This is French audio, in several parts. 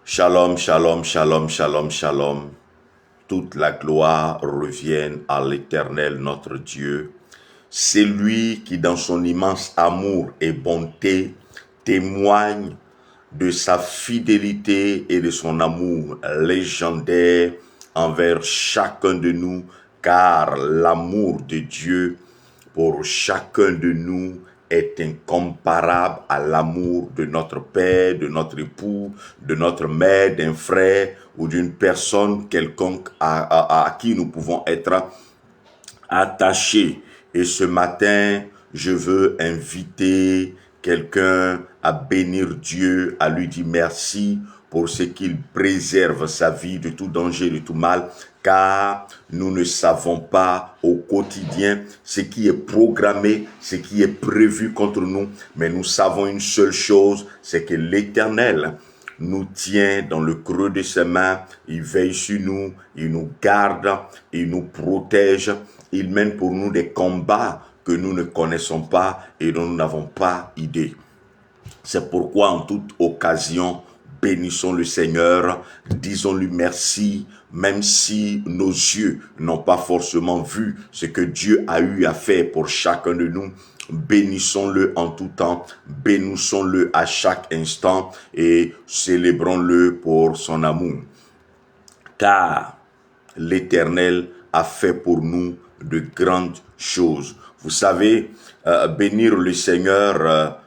Shalom, shalom, shalom, shalom, shalom. Toute la gloire revienne à l'Éternel, notre Dieu. C'est lui qui, dans son immense amour et bonté, témoigne de sa fidélité et de son amour légendaire envers chacun de nous, car l'amour de Dieu pour chacun de nous est incomparable à l'amour de notre père, de notre époux, de notre mère, d'un frère ou d'une personne quelconque à qui nous pouvons être attachés. Et ce matin, je veux inviter quelqu'un à bénir Dieu, à lui dire merci pour ce qu'il préserve sa vie de tout danger, de tout mal, car nous ne savons pas au quotidien ce qui est programmé, ce qui est prévu contre nous, mais nous savons une seule chose, c'est que l'Éternel nous tient dans le creux de ses mains, il veille sur nous, il nous garde, il nous protège, il mène pour nous des combats que nous ne connaissons pas et dont nous n'avons pas idée. C'est pourquoi en toute occasion, bénissons le Seigneur, disons-lui merci, même si nos yeux n'ont pas forcément vu ce que Dieu a eu à faire pour chacun de nous. Bénissons-le en tout temps, bénissons-le à chaque instant et célébrons-le pour son amour. Car l'Éternel a fait pour nous de grandes choses. Vous savez, bénir le Seigneur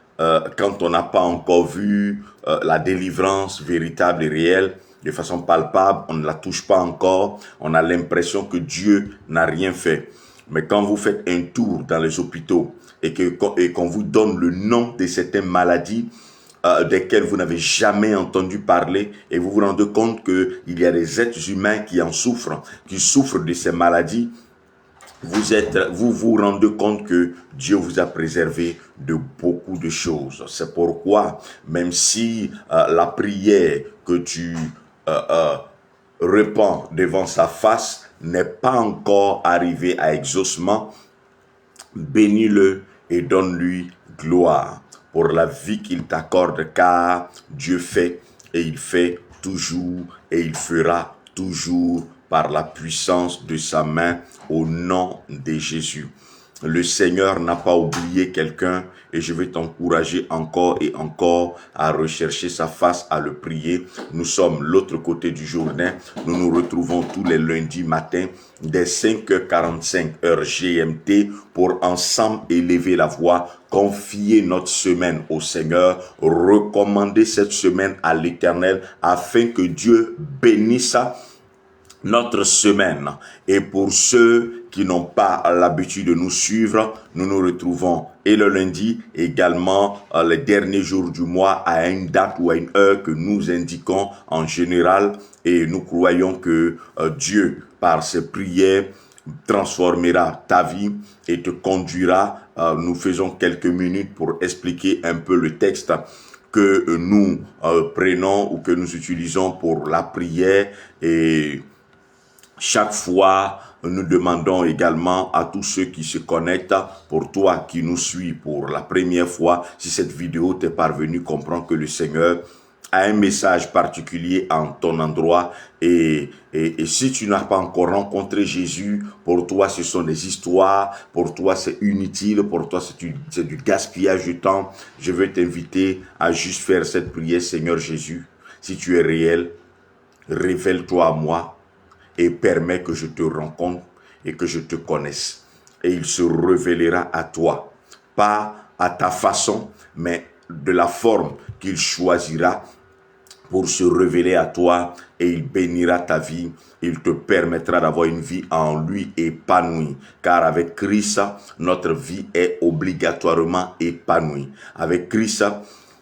quand on n'a pas encore vu la délivrance véritable et réelle, de façon palpable, on ne la touche pas encore, on a l'impression que Dieu n'a rien fait. Mais quand vous faites un tour dans les hôpitaux et qu'on vous donne le nom de certaines maladies desquelles vous n'avez jamais entendu parler et vous vous rendez compte qu'il y a des êtres humains qui en souffrent, qui souffrent de ces maladies, vous vous rendez compte que Dieu vous a préservé de beaucoup de choses. C'est pourquoi, même si la prière que tu répands devant sa face n'est pas encore arrivée à exaucement, bénis-le et donne-lui gloire pour la vie qu'il t'accorde, car Dieu fait et il fait toujours et il fera toujours par la puissance de sa main au nom de Jésus. Le Seigneur n'a pas oublié quelqu'un et je vais t'encourager encore et encore à rechercher sa face, à le prier. Nous sommes l'autre côté du Jourdain. Nous nous retrouvons tous les lundis matins dès 5h45 heure GMT pour ensemble élever la voix, confier notre semaine au Seigneur, recommander cette semaine à l'Éternel afin que Dieu bénisse notre semaine. Et pour ceux qui n'ont pas l'habitude de nous suivre, nous nous retrouvons et le lundi, également les derniers jours du mois à une date ou à une heure que nous indiquons en général, et nous croyons que Dieu, par ses prières, transformera ta vie et te conduira. Nous faisons quelques minutes pour expliquer un peu le texte que nous prenons ou que nous utilisons pour la prière, et chaque fois, nous demandons également à tous ceux qui se connectent, pour toi qui nous suis pour la première fois, si cette vidéo t'est parvenue, comprends que le Seigneur a un message particulier en ton endroit, et si tu n'as pas encore rencontré Jésus, pour toi ce sont des histoires, pour toi c'est inutile, pour toi c'est du gaspillage de temps. Je veux t'inviter à juste faire cette prière. Seigneur Jésus, si tu es réel, révèle-toi à moi et permets que je te rencontre et que je te connaisse. Et il se révélera à toi, pas à ta façon, mais de la forme qu'il choisira pour se révéler à toi, et il bénira ta vie. Il te permettra d'avoir une vie en lui épanouie, car avec Christ, notre vie est obligatoirement épanouie. Avec Christ,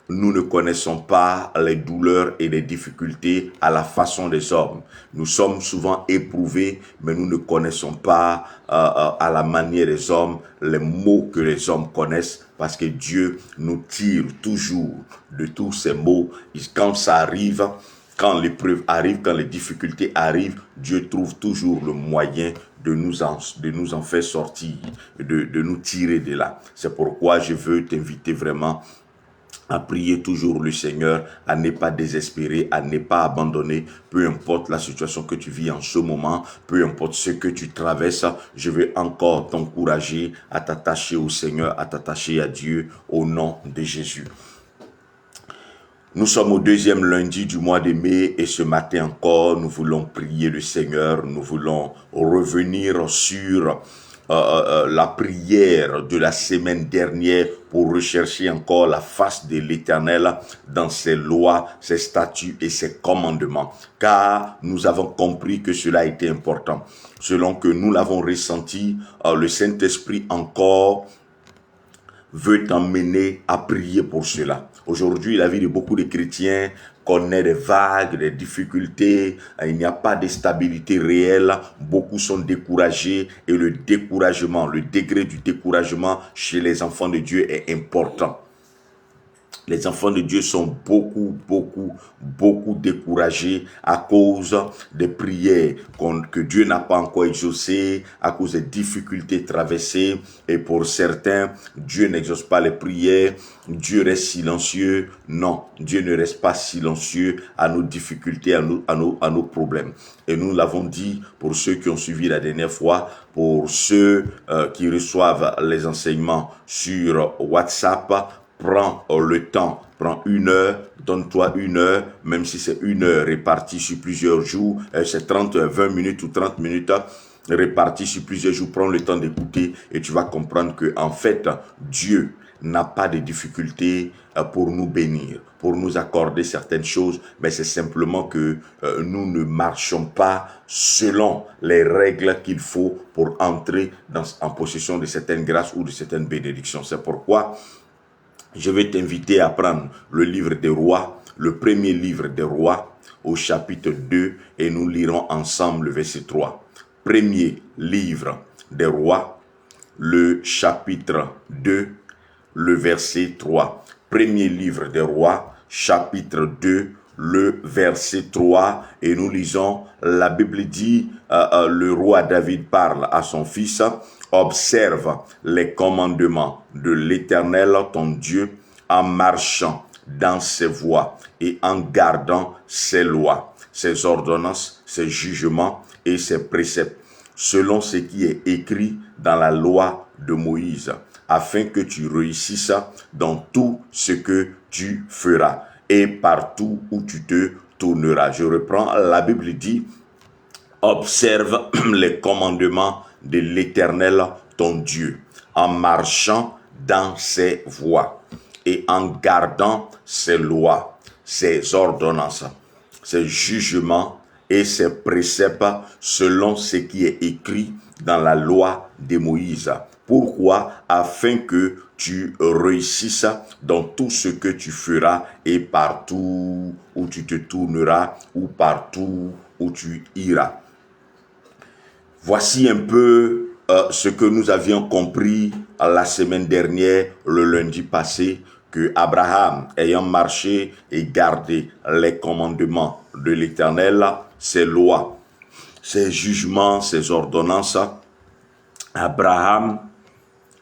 nous ne connaissons pas les douleurs et les difficultés à la façon des hommes. Nous sommes souvent éprouvés, mais nous ne connaissons pas à la manière des hommes les maux que les hommes connaissent, parce que Dieu nous tire toujours de tous ces maux. Et quand ça arrive, quand l'épreuve arrive, quand les difficultés arrivent, Dieu trouve toujours le moyen de nous en faire sortir, de nous tirer de là. C'est pourquoi je veux t'inviter vraiment à prier toujours le Seigneur, à ne pas désespérer, à ne pas abandonner, peu importe la situation que tu vis en ce moment, peu importe ce que tu traverses, je vais encore t'encourager à t'attacher au Seigneur, à t'attacher à Dieu au nom de Jésus. Nous sommes au deuxième lundi du mois de mai et ce matin encore, nous voulons prier le Seigneur, nous voulons revenir sur la prière de la semaine dernière pour rechercher encore la face de l'Éternel dans ses lois, ses statuts et ses commandements. Car nous avons compris que cela était important. Selon que nous l'avons ressenti, le Saint-Esprit encore veut t'emmener à prier pour cela. Aujourd'hui, la vie de beaucoup de chrétiens connaît des vagues, des difficultés, il n'y a pas de stabilité réelle, beaucoup sont découragés et le découragement, le degré du découragement chez les enfants de Dieu est important. Les enfants de Dieu sont beaucoup découragés à cause des prières que Dieu n'a pas encore exaucées, à cause des difficultés traversées. Et pour certains, Dieu n'exauce pas les prières, Dieu reste silencieux. Non, Dieu ne reste pas silencieux à nos difficultés, à nos problèmes. Et nous l'avons dit pour ceux qui ont suivi la dernière fois, pour ceux qui reçoivent les enseignements sur WhatsApp, prends le temps, prends 1 heure, donne-toi 1 heure, même si c'est 1 heure répartie sur plusieurs jours, c'est 20 minutes ou 30 minutes réparties sur plusieurs jours, prends le temps d'écouter et tu vas comprendre que en fait, Dieu n'a pas de difficulté pour nous bénir, pour nous accorder certaines choses, mais c'est simplement que nous ne marchons pas selon les règles qu'il faut pour entrer en possession de certaines grâces ou de certaines bénédictions. C'est pourquoi je vais t'inviter à prendre le livre des rois, le premier livre des rois, au chapitre 2, et nous lirons ensemble le verset 3. Premier livre des rois, le chapitre 2, le verset 3. Premier livre des rois, chapitre 2, le verset 3, et nous lisons, la Bible dit, le roi David parle à son fils, observe les commandements de l'Éternel, ton Dieu, en marchant dans ses voies et en gardant ses lois, ses ordonnances, ses jugements et ses préceptes, selon ce qui est écrit dans la loi de Moïse, afin que tu réussisses dans tout ce que tu feras et partout où tu te tourneras. Je reprends, la Bible dit, observe les commandements de l'Éternel, ton Dieu, en marchant dans ses voies et en gardant ses lois, ses ordonnances, ses jugements et ses préceptes selon ce qui est écrit dans la loi de Moïse. Pourquoi? Afin que tu réussisses dans tout ce que tu feras et partout où tu te tourneras ou partout où tu iras. Voici un peu ce que nous avions compris la semaine dernière, le lundi passé, que Abraham, ayant marché et gardé les commandements de l'Éternel, ses lois, ses jugements, ses ordonnances, Abraham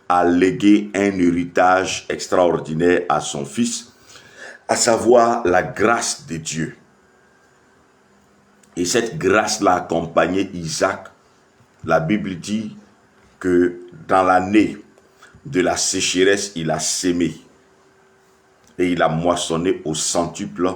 a légué un héritage extraordinaire à son fils, à savoir la grâce de Dieu. Et cette grâce-là accompagnait Isaac. La Bible dit que dans l'année de la sécheresse, il a sémé et il a moissonné au centuple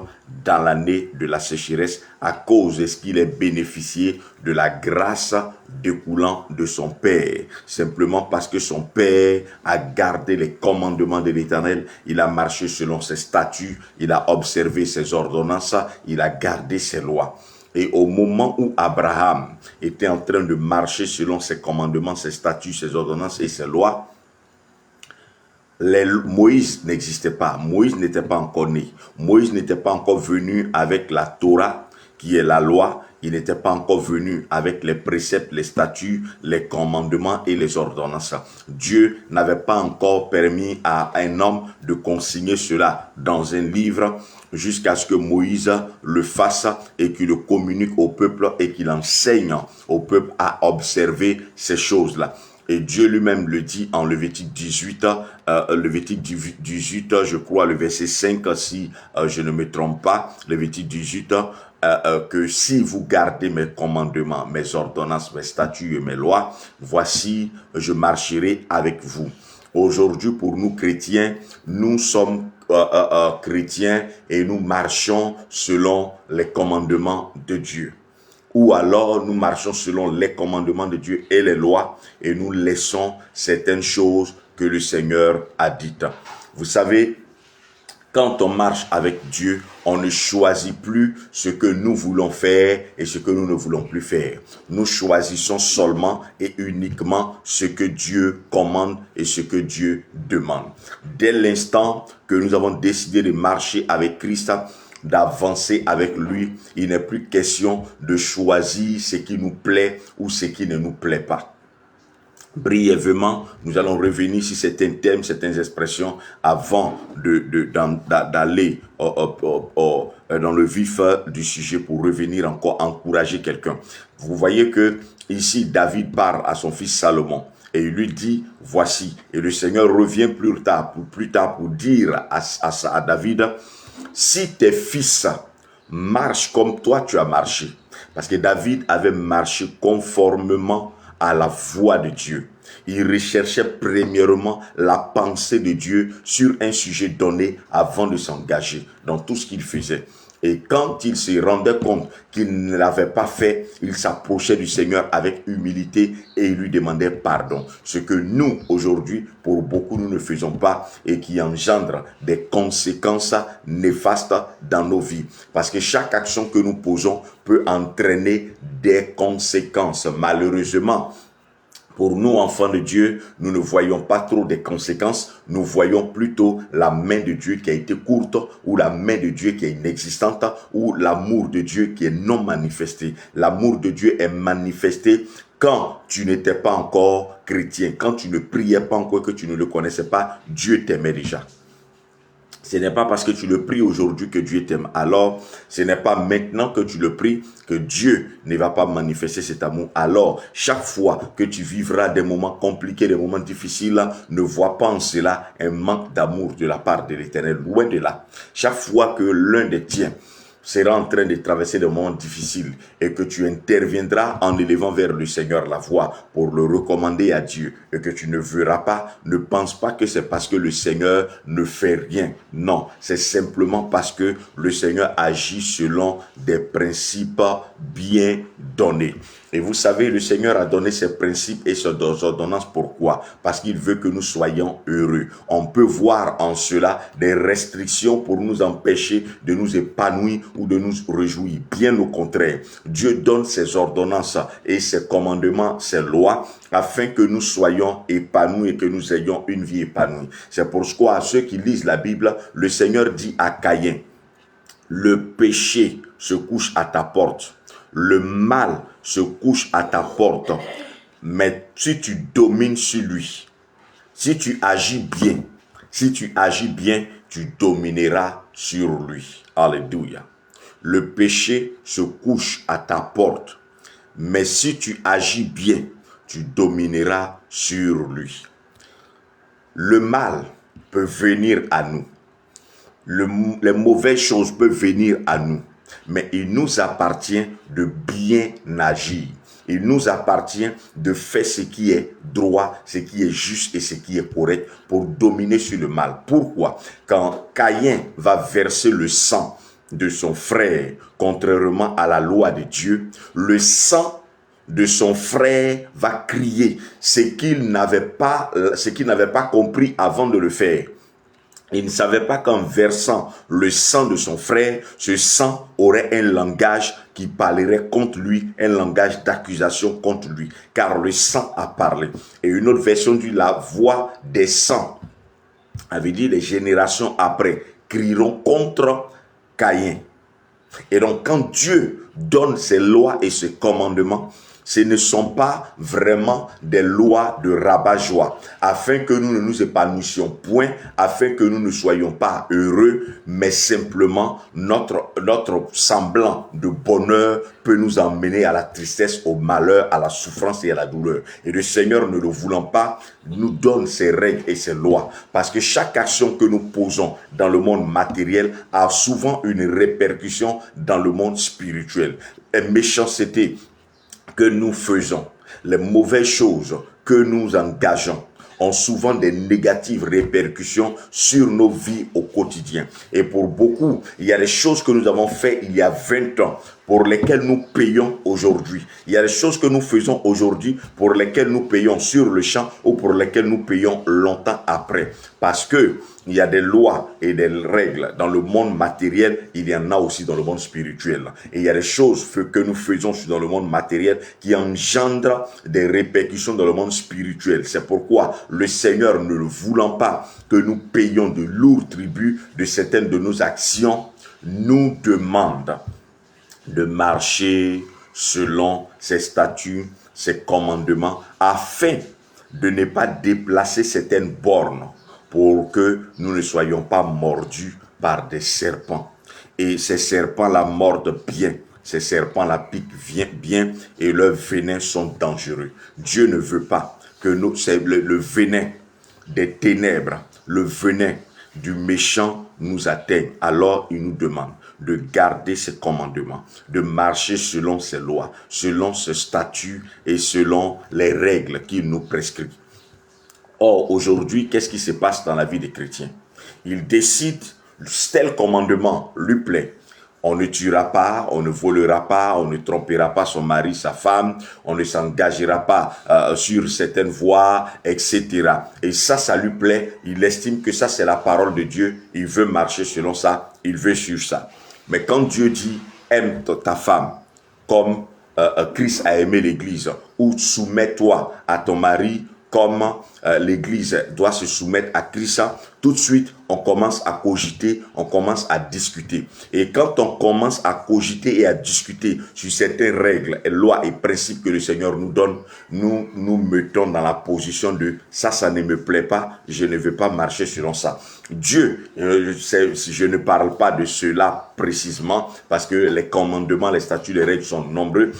dans l'année de la sécheresse à cause de ce qu'il a bénéficié de la grâce découlant de son père. Simplement parce que son père a gardé les commandements de l'Éternel, il a marché selon ses statuts, il a observé ses ordonnances, il a gardé ses lois. Et au moment où Abraham était en train de marcher selon ses commandements, ses statuts, ses ordonnances et ses lois, Moïse n'existait pas. Moïse n'était pas encore né. Moïse n'était pas encore venu avec la Torah, qui est la loi. Il n'était pas encore venu avec les préceptes, les statuts, les commandements et les ordonnances. Dieu n'avait pas encore permis à un homme de consigner cela dans un livre jusqu'à ce que Moïse le fasse et qu'il le communique au peuple et qu'il enseigne au peuple à observer ces choses-là. Et Dieu lui-même le dit en Lévitique 18, Lévitique 18, je crois, le verset 5, si je ne me trompe pas, Lévitique 18, que si vous gardez mes commandements, mes ordonnances, mes statuts et mes lois, voici, je marcherai avec vous. Aujourd'hui, pour nous chrétiens, nous sommes chrétiens et nous marchons selon les commandements de Dieu. Ou alors nous marchons selon les commandements de Dieu et les lois et nous laissons certaines choses que le Seigneur a dites. Vous savez, quand on marche avec Dieu, on ne choisit plus ce que nous voulons faire et ce que nous ne voulons plus faire. Nous choisissons seulement et uniquement ce que Dieu commande et ce que Dieu demande. Dès l'instant que nous avons décidé de marcher avec Christ, d'avancer avec lui, il n'est plus question de choisir ce qui nous plaît ou ce qui ne nous plaît pas. Brièvement, nous allons revenir sur certains thèmes, certaines expressions avant d'aller dans le vif du sujet pour revenir encore encourager quelqu'un. Vous voyez que ici David parle à son fils Salomon et il lui dit voici, et le Seigneur revient plus tard pour dire à David, si tes fils marchent comme toi tu as marché, parce que David avait marché conformément à la voix de Dieu. Il recherchait premièrement la pensée de Dieu sur un sujet donné avant de s'engager dans tout ce qu'il faisait. Et quand il se rendait compte qu'il ne l'avait pas fait, il s'approchait du Seigneur avec humilité et il lui demandait pardon. Ce que nous, aujourd'hui, pour beaucoup, nous ne faisons pas et qui engendre des conséquences néfastes dans nos vies. Parce que chaque action que nous posons peut entraîner des conséquences. Malheureusement, pour nous, enfants de Dieu, nous ne voyons pas trop des conséquences. Nous voyons plutôt la main de Dieu qui a été courte ou la main de Dieu qui est inexistante ou l'amour de Dieu qui est non manifesté. L'amour de Dieu est manifesté quand tu n'étais pas encore chrétien, quand tu ne priais pas encore, que tu ne le connaissais pas, Dieu t'aimait déjà. Ce n'est pas parce que tu le pries aujourd'hui que Dieu t'aime. Alors, ce n'est pas maintenant que tu le pries que Dieu ne va pas manifester cet amour. Alors, chaque fois que tu vivras des moments compliqués, des moments difficiles, ne vois pas en cela un manque d'amour de la part de l'Éternel. Loin de là. Chaque fois que l'un des tiens sera en train de traverser des moments difficiles et que tu interviendras en élevant vers le Seigneur la voix pour le recommander à Dieu et que tu ne verras pas, ne pense pas que c'est parce que le Seigneur ne fait rien. Non, c'est simplement parce que le Seigneur agit selon des principes bien donnés. Et vous savez, le Seigneur a donné ses principes et ses ordonnances. Pourquoi? Parce qu'il veut que nous soyons heureux. On peut voir en cela des restrictions pour nous empêcher de nous épanouir ou de nous réjouir. Bien au contraire, Dieu donne ses ordonnances et ses commandements, ses lois, afin que nous soyons épanouis et que nous ayons une vie épanouie. C'est pourquoi à ceux qui lisent la Bible, le Seigneur dit à Caïn, le péché se couche à ta porte. Le mal se couche à ta porte, mais si tu domines sur lui, si tu agis bien, tu domineras sur lui. Alléluia. Le péché se couche à ta porte, mais si tu agis bien, tu domineras sur lui. Le mal peut venir à nous. Les mauvaises choses peuvent venir à nous. Mais il nous appartient de bien agir. Il nous appartient de faire ce qui est droit, ce qui est juste et ce qui est correct pour dominer sur le mal. Pourquoi? Quand Caïn va verser le sang de son frère, contrairement à la loi de Dieu, le sang de son frère va crier ce qu'il n'avait pas compris avant de le faire. Il ne savait pas qu'en versant le sang de son frère, ce sang aurait un langage qui parlerait contre lui, un langage d'accusation contre lui, car le sang a parlé. Et une autre version dit la voix des sangs, avait dit les générations après crieront contre Caïn. Et donc quand Dieu donne ses lois et ses commandements, ce ne sont pas vraiment des lois de rabat-joie, afin que nous ne nous épanouissions point, afin que nous ne soyons pas heureux, mais simplement notre semblant de bonheur peut nous emmener à la tristesse, au malheur, à la souffrance et à la douleur. Et le Seigneur, ne le voulant pas, nous donne ses règles et ses lois, parce que chaque action que nous posons dans le monde matériel a souvent une répercussion dans le monde spirituel. Les méchancetés que nous faisons, les mauvaises choses que nous engageons ont souvent des négatives répercussions sur nos vies au quotidien. Et pour beaucoup, il y a des choses que nous avons faites il y a 20 ans pour lesquelles nous payons aujourd'hui. Il y a des choses que nous faisons aujourd'hui pour lesquelles nous payons sur le champ ou pour lesquelles nous payons longtemps après. Parce que il y a des lois et des règles dans le monde matériel, il y en a aussi dans le monde spirituel. Et il y a des choses que nous faisons dans le monde matériel qui engendrent des répercussions dans le monde spirituel. C'est pourquoi le Seigneur, ne le voulant pas que nous payions de lourds tributs de certaines de nos actions, nous demande de marcher selon ses statuts, ses commandements, afin de ne pas déplacer certaines bornes pour que nous ne soyons pas mordus par des serpents. Et ces serpents-là mordent bien. Ces serpents-là piquent bien et leurs venins sont dangereux. Dieu ne veut pas que le venin des ténèbres, le venin du méchant nous atteigne. Alors il nous demande de garder ses commandements, de marcher selon ses lois, selon ses statuts et selon les règles qu'il nous prescrit. Or, aujourd'hui, qu'est-ce qui se passe dans la vie des chrétiens? Ils décident, tel commandement lui plaît. On ne tuera pas, on ne volera pas, on ne trompera pas son mari, sa femme, on ne s'engagera pas sur certaines voies, etc. Et ça lui plaît, il estime que ça c'est la parole de Dieu, il veut marcher selon ça, il veut suivre ça. Mais quand Dieu dit, aime ta femme, comme Christ a aimé l'Église, ou soumets-toi à ton mari, comme l'Église doit se soumettre à Christ, tout de suite, on commence à cogiter, on commence à discuter. Et quand on commence à cogiter et à discuter sur certaines règles, lois et principes que le Seigneur nous donne, nous nous mettons dans la position de « ça ne me plaît pas, je ne veux pas marcher selon ça ». Dieu, je ne parle pas de cela précisément, parce que les commandements, les statuts, les règles sont nombreux,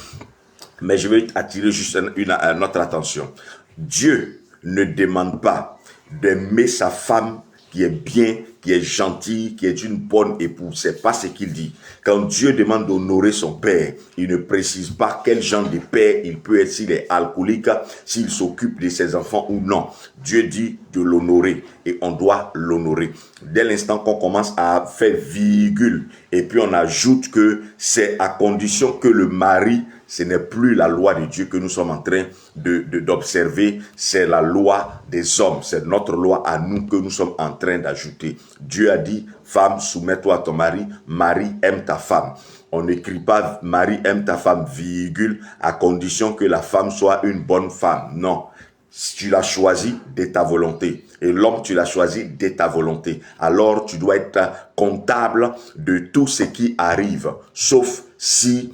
mais je vais attirer juste notre attention. Dieu ne demande pas d'aimer sa femme qui est bien, qui est gentille, qui est une bonne épouse. C'est pas ce qu'il dit. Quand Dieu demande d'honorer son père, il ne précise pas quel genre de père il peut être, s'il est alcoolique, s'il s'occupe de ses enfants ou non. Dieu dit de l'honorer et on doit l'honorer. Dès l'instant qu'on commence à faire virgule et puis on ajoute que c'est à condition que le mari, ce n'est plus la loi de Dieu que nous sommes en train d'observer, c'est la loi des hommes, c'est notre loi à nous que nous sommes en train d'ajouter. Dieu a dit, femme, soumets-toi à ton mari, mari, aime ta femme. On n'écrit pas, mari, aime ta femme, virgule, à condition que la femme soit une bonne femme. Non, tu l'as choisi de ta volonté. Et l'homme, tu l'as choisi de ta volonté. Alors, tu dois être comptable de tout ce qui arrive, sauf si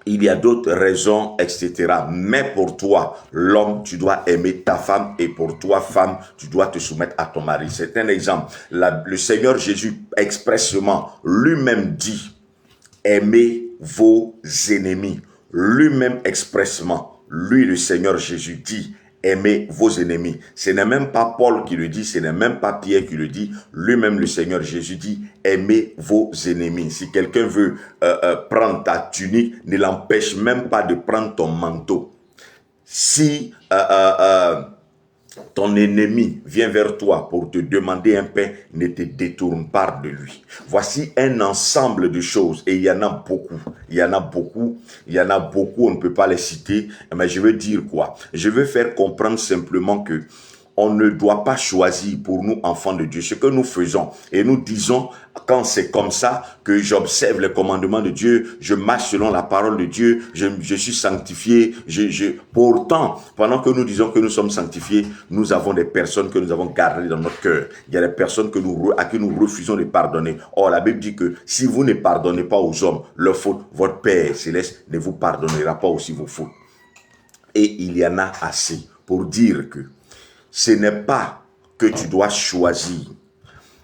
il y a d'autres raisons, etc. Mais pour toi, l'homme, tu dois aimer ta femme et pour toi, femme, tu dois te soumettre à ton mari. C'est un exemple. Le Seigneur Jésus expressément lui-même dit, aimez vos ennemis. Lui-même expressément, lui le Seigneur Jésus dit, aimez vos ennemis. Ce n'est même pas Paul qui le dit, ce n'est même pas Pierre qui le dit. Lui-même, le Seigneur Jésus dit, aimez vos ennemis. Si quelqu'un veut prendre ta tunique, ne l'empêche même pas de prendre ton manteau. Si ton ennemi vient vers toi pour te demander un pain, ne te détourne pas de lui. Voici un ensemble de choses et il y en a beaucoup. Il y en a beaucoup, on ne peut pas les citer, mais je veux dire quoi? Je veux faire comprendre simplement que on ne doit pas choisir pour nous, enfants de Dieu, ce que nous faisons. Et nous disons, quand c'est comme ça, que j'observe les commandements de Dieu, je marche selon la parole de Dieu, je suis sanctifié. Pourtant, pendant que nous disons que nous sommes sanctifiés, nous avons des personnes que nous avons gardées dans notre cœur. Il y a des personnes à qui nous refusons de pardonner. Or, la Bible dit que si vous ne pardonnez pas aux hommes leurs fautes, votre Père céleste ne vous pardonnera pas aussi vos fautes. Et il y en a assez pour dire que ce n'est pas que tu dois choisir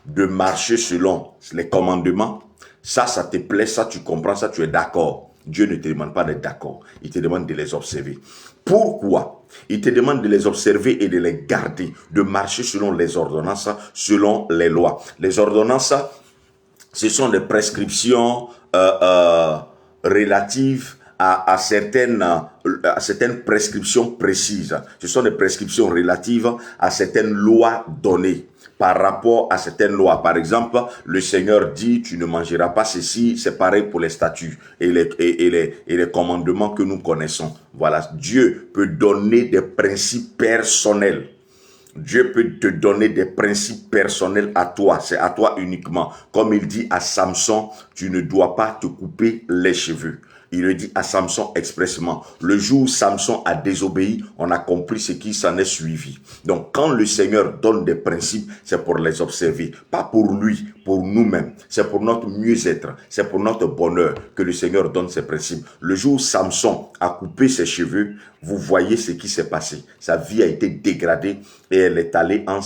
de marcher selon les commandements. Ça te plaît, ça tu comprends, ça tu es d'accord. Dieu ne te demande pas d'être d'accord, il te demande de les observer. Pourquoi? Il te demande de les observer et de les garder, de marcher selon les ordonnances, selon les lois. Les ordonnances, ce sont des prescriptions relatives à certaines prescriptions précises. Ce sont des prescriptions relatives à certaines lois données par rapport à certaines lois. Par exemple, le Seigneur dit, tu ne mangeras pas ceci. C'est pareil pour les statuts et les commandements que nous connaissons. Voilà, Dieu peut donner des principes personnels. Dieu peut te donner des principes personnels à toi, c'est à toi uniquement. Comme il dit à Samson, tu ne dois pas te couper les cheveux. Il le dit à Samson expressément. Le jour où Samson a désobéi, on a compris ce qui s'en est suivi. Donc, quand le Seigneur donne des principes, c'est pour les observer. Pas pour lui, pour nous-mêmes. C'est pour notre mieux-être. C'est pour notre bonheur que le Seigneur donne ses principes. Le jour où Samson a coupé ses cheveux, vous voyez ce qui s'est passé. Sa vie a été dégradée et elle est allée en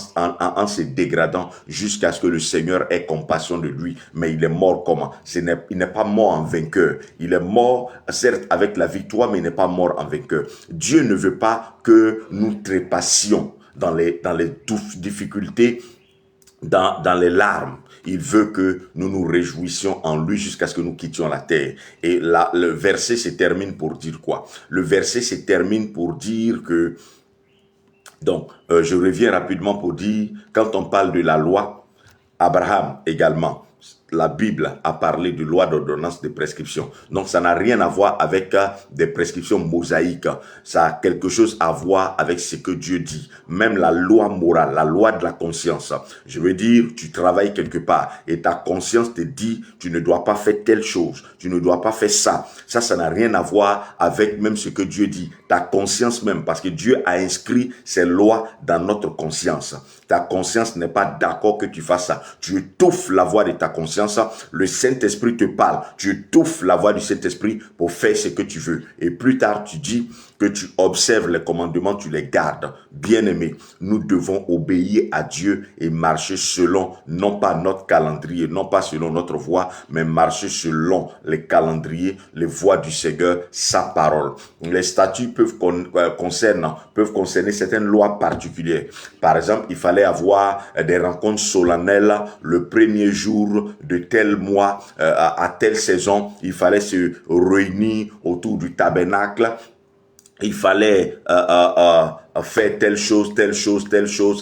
se dégradant jusqu'à ce que le Seigneur ait compassion de lui. Mais il est mort comment? Il n'est pas mort en vainqueur. Il est mort, certes, avec la victoire, mais il n'est pas mort en vainqueur. Dieu ne veut pas que nous trépassions dans les difficultés, dans les larmes. Il veut que nous nous réjouissions en lui jusqu'à ce que nous quittions la terre. Et là, le verset se termine pour dire quoi? Le verset se termine pour dire que, donc, je reviens rapidement pour dire, quand on parle de la loi, Abraham également, la Bible a parlé de loi, d'ordonnance, de prescription. Donc, ça n'a rien à voir avec des prescriptions mosaïques. Ça a quelque chose à voir avec ce que Dieu dit. Même la loi morale, la loi de la conscience. Je veux dire, tu travailles quelque part et ta conscience te dit, tu ne dois pas faire telle chose. Tu ne dois pas faire ça. Ça n'a rien à voir avec même ce que Dieu dit. Ta conscience même, parce que Dieu a inscrit ces lois dans notre conscience. Ta conscience n'est pas d'accord que tu fasses ça. Tu étouffes la voix de ta conscience. Le Saint-Esprit te parle. Tu étouffes la voix du Saint-Esprit pour faire ce que tu veux. Et plus tard, tu dis que tu observes les commandements, tu les gardes. Bien-aimés, nous devons obéir à Dieu et marcher selon, non pas notre calendrier, non pas selon notre voie, mais marcher selon les calendriers, les voies du Seigneur, sa parole. Les statuts peuvent concerner certaines lois particulières. Par exemple, il fallait avoir des rencontres solennelles le premier jour de tel mois, à telle saison. Il fallait se réunir autour du tabernacle. Il fallait faire telle chose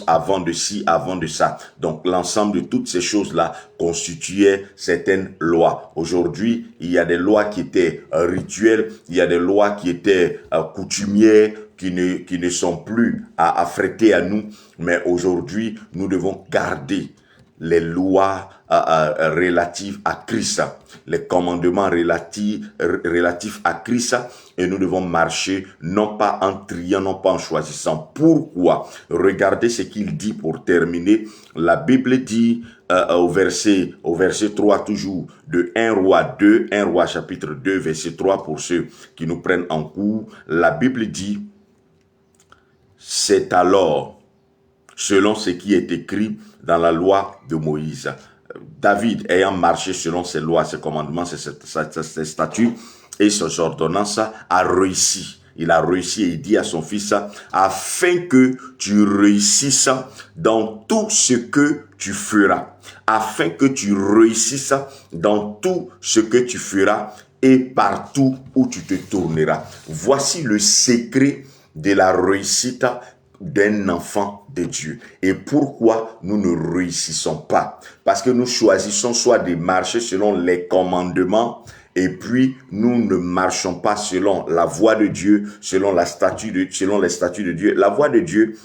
avant de ci, avant de ça. Donc, l'ensemble de toutes ces choses-là constituaient certaines lois. Aujourd'hui, il y a des lois qui étaient rituelles, il y a des lois qui étaient coutumières, qui ne sont plus à affréter à nous. Mais aujourd'hui, nous devons garder les lois relatives à Christ, les commandements relatifs à Christ, et nous devons marcher non pas en triant, non pas en choisissant. Pourquoi? Regardez ce qu'il dit pour terminer. La Bible dit au verset 3 toujours de 1 Roi chapitre 2 verset 3 pour ceux qui nous prennent en cours. La Bible dit, c'est alors selon ce qui est écrit dans la loi de Moïse. David, ayant marché selon ses lois, ses commandements, ses statuts et ses ordonnances, a réussi. Il a réussi et il dit à son fils, afin que tu réussisses dans tout ce que tu feras. Afin que tu réussisses dans tout ce que tu feras et partout où tu te tourneras. Voici le secret de la réussite d'un enfant de Dieu. Et pourquoi nous ne réussissons pas? Parce que nous choisissons soit de marcher selon les commandements, et puis nous ne marchons pas selon la voie de Dieu, selon les statuts de Dieu. La voie de Dieu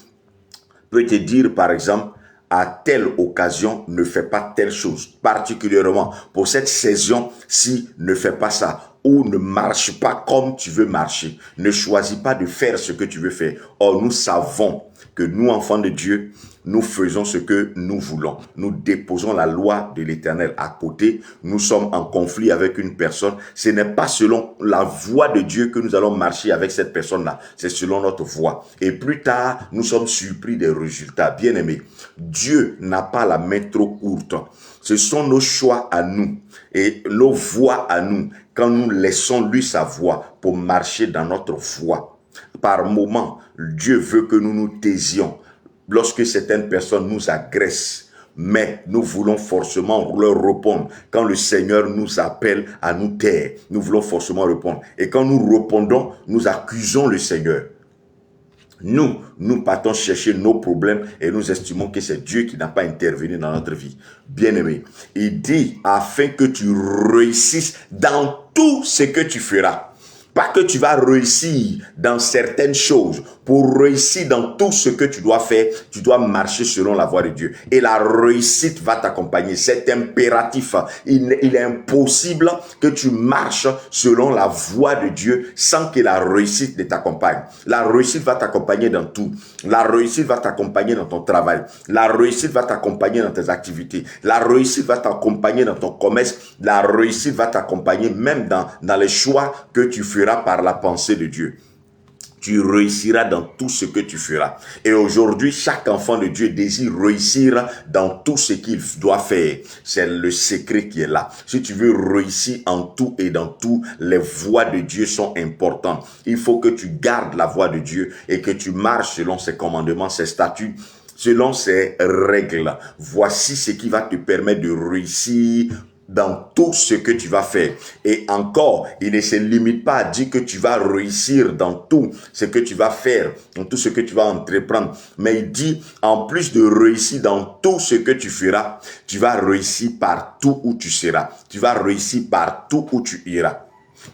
peut te dire, par exemple, à telle occasion, ne fais pas telle chose. Particulièrement pour cette saison, si ne fais pas ça. Ou ne marche pas comme tu veux marcher. Ne choisis pas de faire ce que tu veux faire. Or, nous savons que nous, enfants de Dieu, nous faisons ce que nous voulons. Nous déposons la loi de l'Éternel à côté. Nous sommes en conflit avec une personne. Ce n'est pas selon la voie de Dieu que nous allons marcher avec cette personne-là. C'est selon notre voie. Et plus tard, nous sommes surpris des résultats. Bien-aimés, Dieu n'a pas la main trop courte. Ce sont nos choix à nous et nos voies à nous. Quand nous laissons lui sa voie pour marcher dans notre voie. Par moment, Dieu veut que nous nous taisions. Lorsque certaines personnes nous agressent, mais nous voulons forcément leur répondre. Quand le Seigneur nous appelle à nous taire, nous voulons forcément répondre. Et quand nous répondons, nous accusons le Seigneur. Nous partons chercher nos problèmes et nous estimons que c'est Dieu qui n'a pas intervenu dans notre vie. Bien-aimé, il dit afin que tu réussisses dans tout ce que tu feras. Pas que tu vas réussir dans certaines choses. Pour réussir dans tout ce que tu dois faire, tu dois marcher selon la voie de Dieu. Et la réussite va t'accompagner. C'est impératif. Il est impossible que tu marches selon la voie de Dieu sans que la réussite ne t'accompagne. La réussite va t'accompagner dans tout. La réussite va t'accompagner dans ton travail. La réussite va t'accompagner dans tes activités. La réussite va t'accompagner dans ton commerce. La réussite va t'accompagner même dans les choix que tu feras par la pensée de Dieu. Tu réussiras dans tout ce que tu feras. Et aujourd'hui, chaque enfant de Dieu désire réussir dans tout ce qu'il doit faire. C'est le secret qui est là. Si tu veux réussir en tout et dans tout, les voies de Dieu sont importantes. Il faut que tu gardes la voie de Dieu et que tu marches selon ses commandements, ses statuts, selon ses règles. Voici ce qui va te permettre de réussir dans tout ce que tu vas faire. Et encore, il ne se limite pas à dire que tu vas réussir dans tout ce que tu vas faire, dans tout ce que tu vas entreprendre. Mais il dit, en plus de réussir dans tout ce que tu feras, tu vas réussir partout où tu seras. Tu vas réussir partout où tu iras.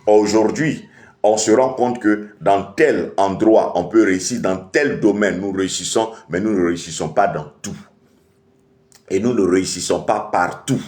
Aujourd'hui, on se rend compte que dans tel endroit, on peut réussir, dans tel domaine, nous réussissons, mais nous ne réussissons pas dans tout. Et nous ne réussissons pas partout.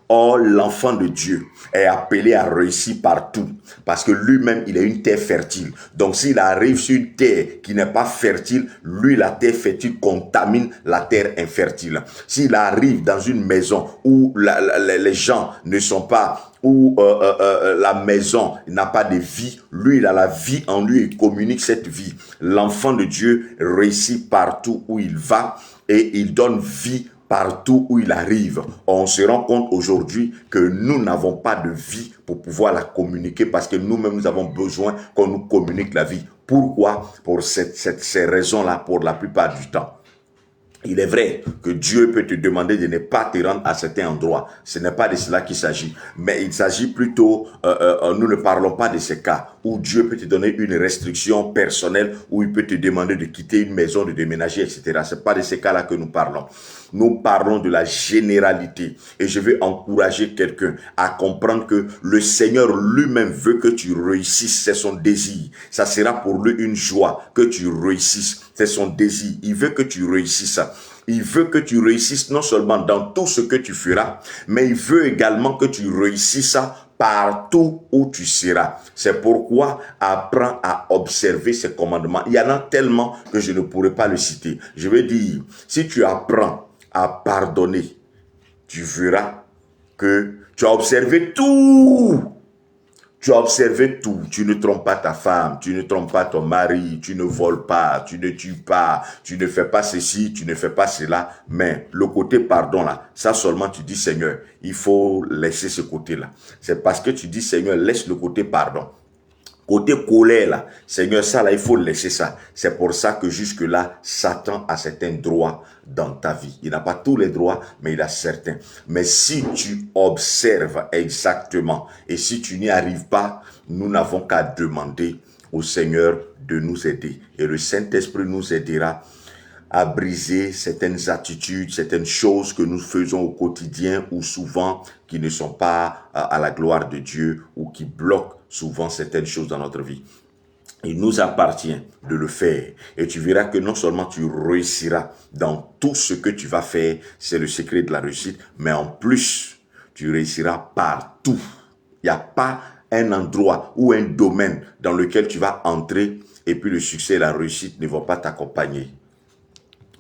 Or, l'enfant de Dieu est appelé à réussir partout parce que lui-même, il a une terre fertile. Donc, s'il arrive sur une terre qui n'est pas fertile, lui, la terre fertile contamine la terre infertile. S'il arrive dans une maison où les gens ne sont pas, où la maison n'a pas de vie, lui, il a la vie en lui et communique cette vie. L'enfant de Dieu réussit partout où il va et il donne vie partout où il arrive. On se rend compte aujourd'hui que nous n'avons pas de vie pour pouvoir la communiquer parce que nous-mêmes, nous avons besoin qu'on nous communique la vie. Pourquoi? Pour ces raisons-là, pour la plupart du temps. Il est vrai que Dieu peut te demander de ne pas te rendre à certains endroits. Ce n'est pas de cela qu'il s'agit. Mais il s'agit plutôt, nous ne parlons pas de ces cas où Dieu peut te donner une restriction personnelle, où il peut te demander de quitter une maison, de déménager, etc. Ce n'est pas de ces cas-là que nous parlons. Nous parlons de la généralité. Et je veux encourager quelqu'un à comprendre que le Seigneur lui-même veut que tu réussisses. C'est son désir. Ça sera pour lui une joie que tu réussisses. C'est son désir. Il veut que tu réussisses. Il veut que tu réussisses non seulement dans tout ce que tu feras, mais il veut également que tu réussisses partout où tu seras. C'est pourquoi apprends à observer ces commandements. Il y en a tellement que je ne pourrais pas le citer. Je veux dire, si tu apprends à pardonner, tu verras que tu as observé tout. Tu as observé tout. Tu ne trompes pas ta femme, tu ne trompes pas ton mari, tu ne voles pas, tu ne tues pas, tu ne fais pas ceci, tu ne fais pas cela. Mais le côté pardon là, ça seulement tu dis Seigneur, il faut laisser ce côté-là. C'est parce que tu dis Seigneur, laisse le côté pardon. Côté colère là, Seigneur, ça là, il faut laisser ça. C'est pour ça que jusque-là, Satan a certains droits dans ta vie. Il n'a pas tous les droits, mais il a certains. Mais si tu observes exactement et si tu n'y arrives pas, nous n'avons qu'à demander au Seigneur de nous aider. Et le Saint-Esprit nous aidera à briser certaines attitudes, certaines choses que nous faisons au quotidien ou souvent qui ne sont pas à la gloire de Dieu ou qui bloquent souvent certaines choses dans notre vie. Il nous appartient de le faire et tu verras que non seulement tu réussiras dans tout ce que tu vas faire, c'est le secret de la réussite, mais en plus, tu réussiras partout. Il n'y a pas un endroit ou un domaine dans lequel tu vas entrer et puis le succès et la réussite ne vont pas t'accompagner.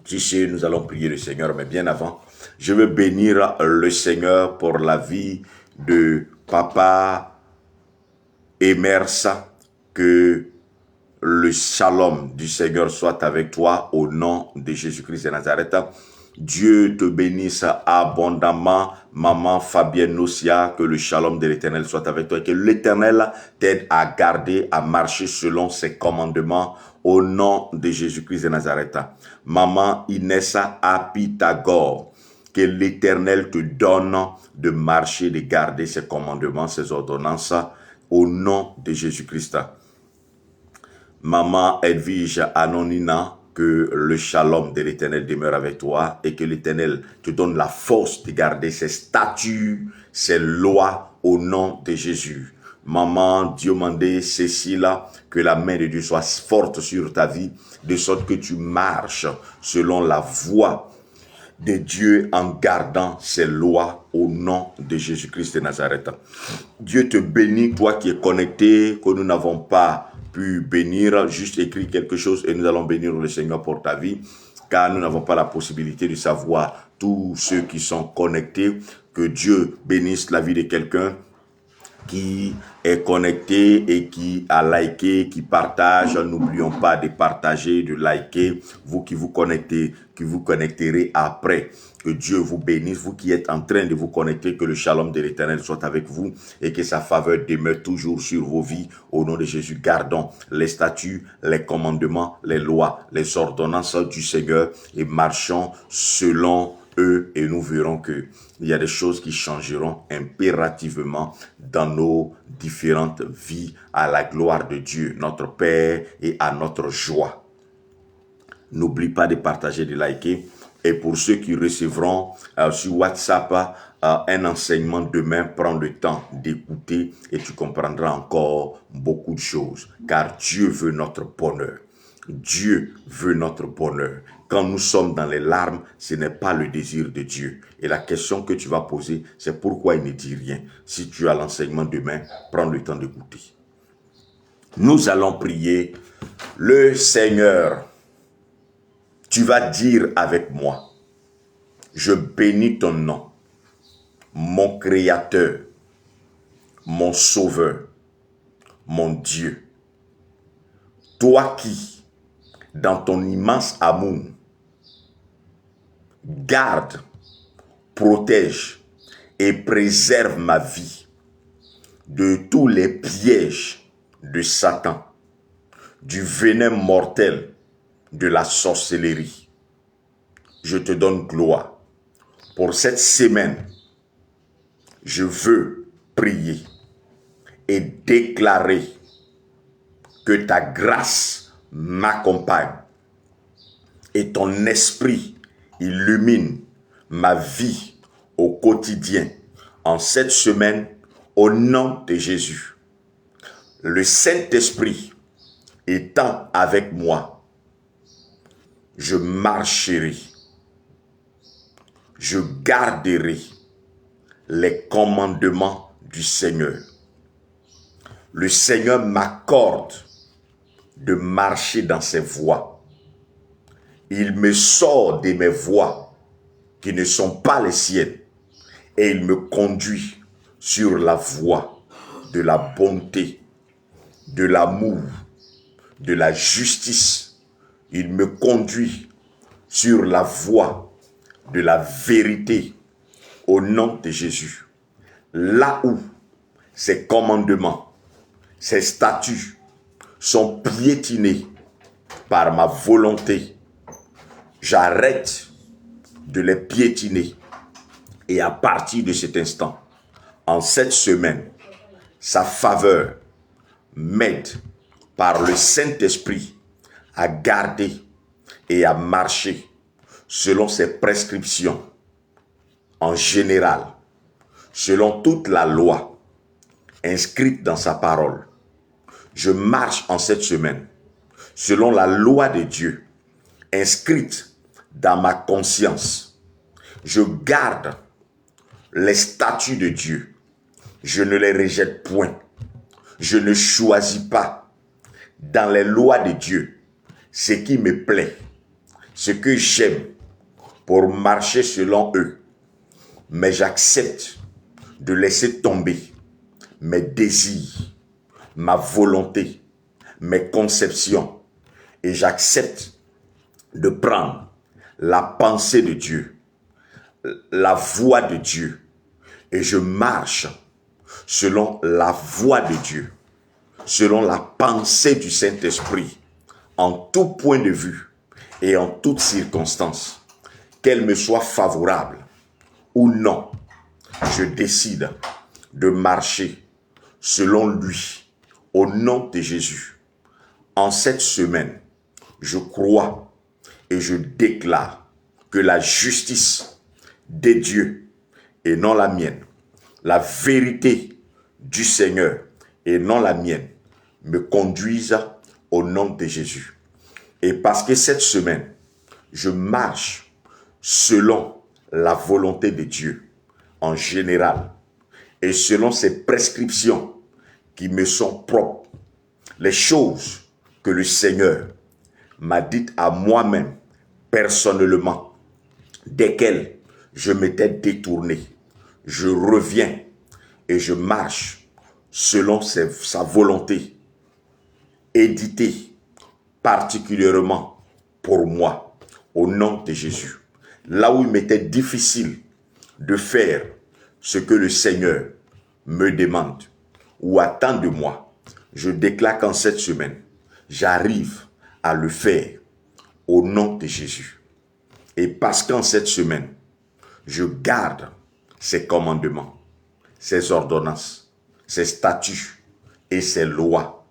Si c'est, nous allons prier le Seigneur, mais bien avant, je veux bénir le Seigneur pour la vie de Papa Emersa, que le shalom du Seigneur soit avec toi au nom de Jésus-Christ de Nazareth. Dieu te bénisse abondamment, maman Fabienne Nocia, que le shalom de l'Éternel soit avec toi et que l'Éternel t'aide à garder, à marcher selon ses commandements au nom de Jésus-Christ de Nazareth. Maman Inessa Apitagore, que l'Éternel te donne de marcher, de garder ses commandements, ses ordonnances au nom de Jésus-Christ. Maman Edwige Anonina, que le shalom de l'Éternel demeure avec toi et que l'Éternel te donne la force de garder ses statuts, ses lois au nom de Jésus. Maman Diomandé Cécile, que la main de Dieu soit forte sur ta vie, de sorte que tu marches selon la voie de Dieu en gardant ses lois au nom de Jésus-Christ de Nazareth. Dieu te bénit, toi qui es connecté, que nous n'avons pas pu bénir, juste écrit quelque chose et nous allons bénir le Seigneur pour ta vie, car nous n'avons pas la possibilité de savoir tous ceux qui sont connectés. Que Dieu bénisse la vie de quelqu'un qui est connecté et qui a liké, qui partage. N'oublions pas de partager, de liker. Vous qui vous connectez, qui vous connecterez après. Que Dieu vous bénisse. Vous qui êtes en train de vous connecter, que le shalom de l'Éternel soit avec vous et que sa faveur demeure toujours sur vos vies. Au nom de Jésus, gardons les statuts, les commandements, les lois, les ordonnances du Seigneur et marchons selon eux et nous verrons que il y a des choses qui changeront impérativement dans nos différentes vies à la gloire de Dieu, notre Père, et à notre joie. N'oublie pas de partager, de liker. Et pour ceux qui recevront sur WhatsApp un enseignement demain, prends le temps d'écouter et tu comprendras encore beaucoup de choses. Car Dieu veut notre bonheur. Dieu veut notre bonheur. Quand nous sommes dans les larmes, ce n'est pas le désir de Dieu. Et la question que tu vas poser, c'est pourquoi il ne dit rien. Si tu as l'enseignement demain, prends le temps d'écouter. Nous allons prier. Le Seigneur, tu vas dire avec moi, je bénis ton nom, mon Créateur, mon Sauveur, mon Dieu. Toi qui, dans ton immense amour, garde, protège et préserve ma vie de tous les pièges de Satan, du venin mortel de la sorcellerie. Je te donne gloire. Pour cette semaine, je veux prier et déclarer que ta grâce m'accompagne et ton esprit illumine ma vie au quotidien en cette semaine au nom de Jésus. Le Saint-Esprit étant avec moi, je marcherai, je garderai les commandements du Seigneur. Le Seigneur m'accorde de marcher dans ses voies. Il me sort de mes voies qui ne sont pas les siennes et il me conduit sur la voie de la bonté, de l'amour, de la justice. Il me conduit sur la voie de la vérité au nom de Jésus. Là où ses commandements, ses statuts sont piétinés par ma volonté, j'arrête de les piétiner. Et à partir de cet instant, en cette semaine, sa faveur m'aide par le Saint-Esprit à garder et à marcher selon ses prescriptions en général, selon toute la loi inscrite dans sa parole. Je marche en cette semaine selon la loi de Dieu inscrite dans ma conscience. Je garde les statuts de Dieu. Je ne les rejette point. Je ne choisis pas dans les lois de Dieu ce qui me plaît. ce que j'aime pour marcher selon eux. Mais j'accepte de laisser tomber mes désirs, ma volonté, mes conceptions. Et j'accepte de prendre la pensée de Dieu, la voix de Dieu. Et je marche selon la voix de Dieu, selon la pensée du Saint-Esprit, en tout point de vue et en toutes circonstances, qu'elle me soit favorable ou non. Je décide de marcher selon lui, au nom de Jésus. En cette semaine, je crois et je déclare que la justice de Dieu et non la mienne, la vérité du Seigneur et non la mienne, me conduisent au nom de Jésus. Et parce que cette semaine, je marche selon la volonté de Dieu en général et selon ses prescriptions qui me sont propres, les choses que le Seigneur m'a dites à moi-même personnellement, desquelles je m'étais détourné, je reviens et je marche selon sa volonté, éditée particulièrement pour moi, au nom de Jésus. Là où il m'était difficile de faire ce que le Seigneur me demande ou attend de moi, je déclare qu'en cette semaine, j'arrive à le faire au nom de Jésus. Et parce qu'en cette semaine, je garde ses commandements, ses ordonnances, ses statuts et ses lois,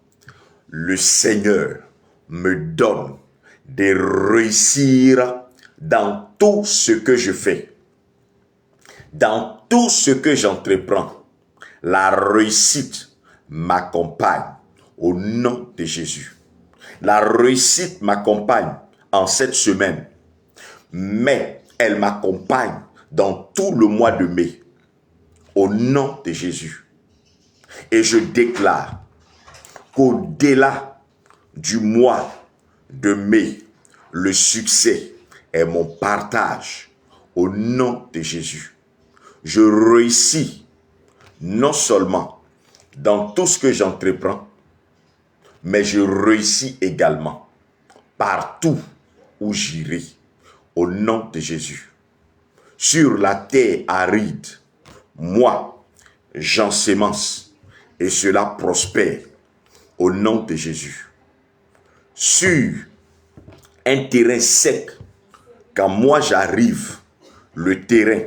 le Seigneur me donne de réussir dans tout ce que je fais. Dans tout ce que j'entreprends, la réussite m'accompagne au nom de Jésus. La réussite m'accompagne en cette semaine, mais elle m'accompagne dans tout le mois de mai, au nom de Jésus. Et je déclare qu'au-delà du mois de mai, le succès est mon partage au nom de Jésus. Je réussis non seulement dans tout ce que j'entreprends, mais je réussis également partout où j'irai au nom de Jésus. Sur la terre aride, moi, j'ensemence et cela prospère au nom de Jésus. Sur un terrain sec, quand moi j'arrive, le terrain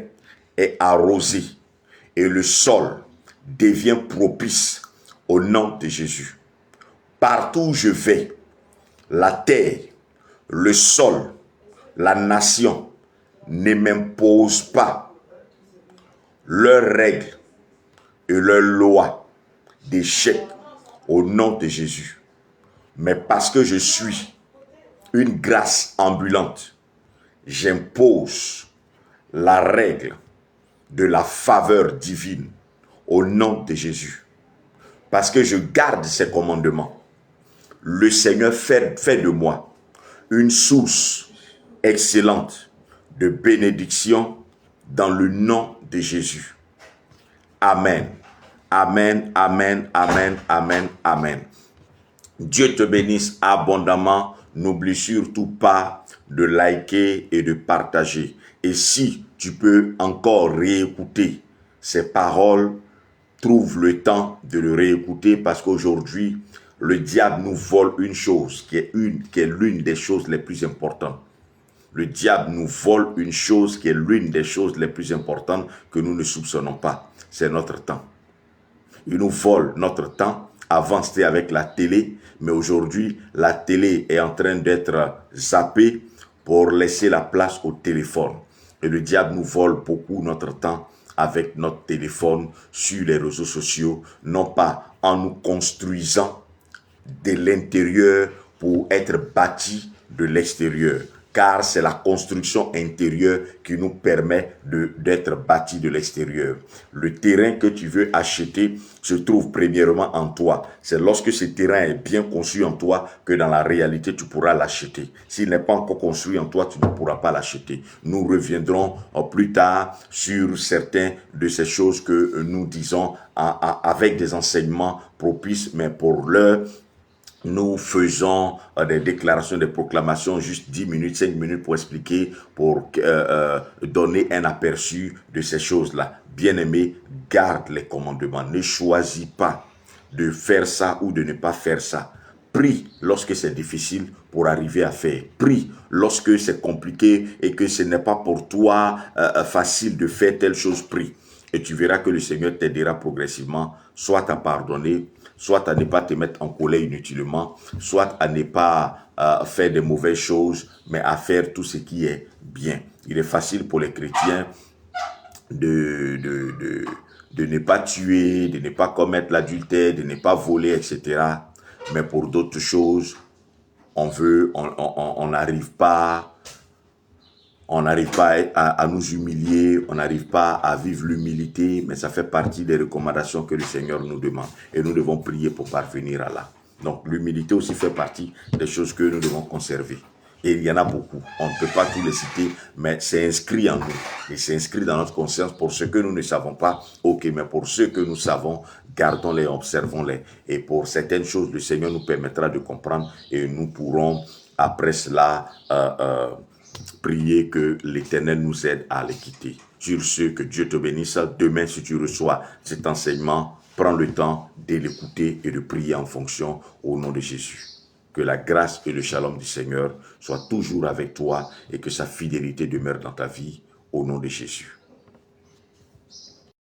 est arrosé et le sol devient propice au nom de Jésus. Partout où je vais, la terre, le sol, la nation ne m'imposent pas leurs règles et leurs lois d'échec au nom de Jésus. Mais parce que je suis une grâce ambulante, j'impose la règle de la faveur divine au nom de Jésus. Parce que je garde ses commandements, le Seigneur fait de moi une source excellente de bénédiction dans le nom de Jésus. Amen. Amen, amen, amen, amen, amen. Dieu te bénisse abondamment. N'oublie surtout pas de liker et de partager. Et si tu peux encore réécouter ces paroles, trouve le temps de le réécouter parce qu'aujourd'hui, le diable nous vole une chose qui est l'une des choses les plus importantes. Le diable nous vole une chose qui est l'une des choses les plus importantes que nous ne soupçonnons pas. C'est notre temps. Il nous vole notre temps. Avant, c'était avec la télé, mais aujourd'hui, la télé est en train d'être zappée pour laisser la place au téléphone. Et le diable nous vole beaucoup notre temps avec notre téléphone sur les réseaux sociaux, non pas en nous construisant de l'intérieur pour être bâti de l'extérieur. car c'est la construction intérieure qui nous permet d'être bâti de l'extérieur. Le terrain que tu veux acheter se trouve premièrement en toi. C'est lorsque ce terrain est bien construit en toi que dans la réalité tu pourras l'acheter. S'il n'est pas encore construit en toi, tu ne pourras pas l'acheter. Nous reviendrons plus tard sur certains de ces choses que nous disons avec des enseignements propices, mais pour l'heure, nous faisons des déclarations, des proclamations, juste 10 minutes, 5 minutes pour expliquer, pour donner un aperçu de ces choses-là. Bien-aimé, garde les commandements. Ne choisis pas de faire ça ou de ne pas faire ça. Prie lorsque c'est difficile pour arriver à faire. Prie lorsque c'est compliqué et que ce n'est pas pour toi facile de faire telle chose. Prie. Et tu verras que le Seigneur t'aidera progressivement, soit à pardonner, soit à ne pas te mettre en colère inutilement, soit à ne pas faire de mauvaises choses, mais à faire tout ce qui est bien. Il est facile pour les chrétiens de ne pas tuer, de ne pas commettre l'adultère, de ne pas voler, etc. Mais pour d'autres choses, on n'arrive pas à nous humilier, on n'arrive pas à vivre l'humilité, mais ça fait partie des recommandations que le Seigneur nous demande. Et nous devons prier pour parvenir à là. Donc l'humilité aussi fait partie des choses que nous devons conserver. Et il y en a beaucoup. On ne peut pas tous les citer, mais c'est inscrit en nous. Et c'est inscrit dans notre conscience. Pour ceux que nous ne savons pas, ok, mais pour ceux que nous savons, gardons-les, observons-les. Et pour certaines choses, le Seigneur nous permettra de comprendre et nous pourrons, après cela, prier que l'Éternel nous aide à les quitter. Sur ce, que Dieu te bénisse. Demain, si tu reçois cet enseignement, prends le temps de l'écouter et de prier en fonction au nom de Jésus. Que la grâce et le shalom du Seigneur soient toujours avec toi et que sa fidélité demeure dans ta vie au nom de Jésus.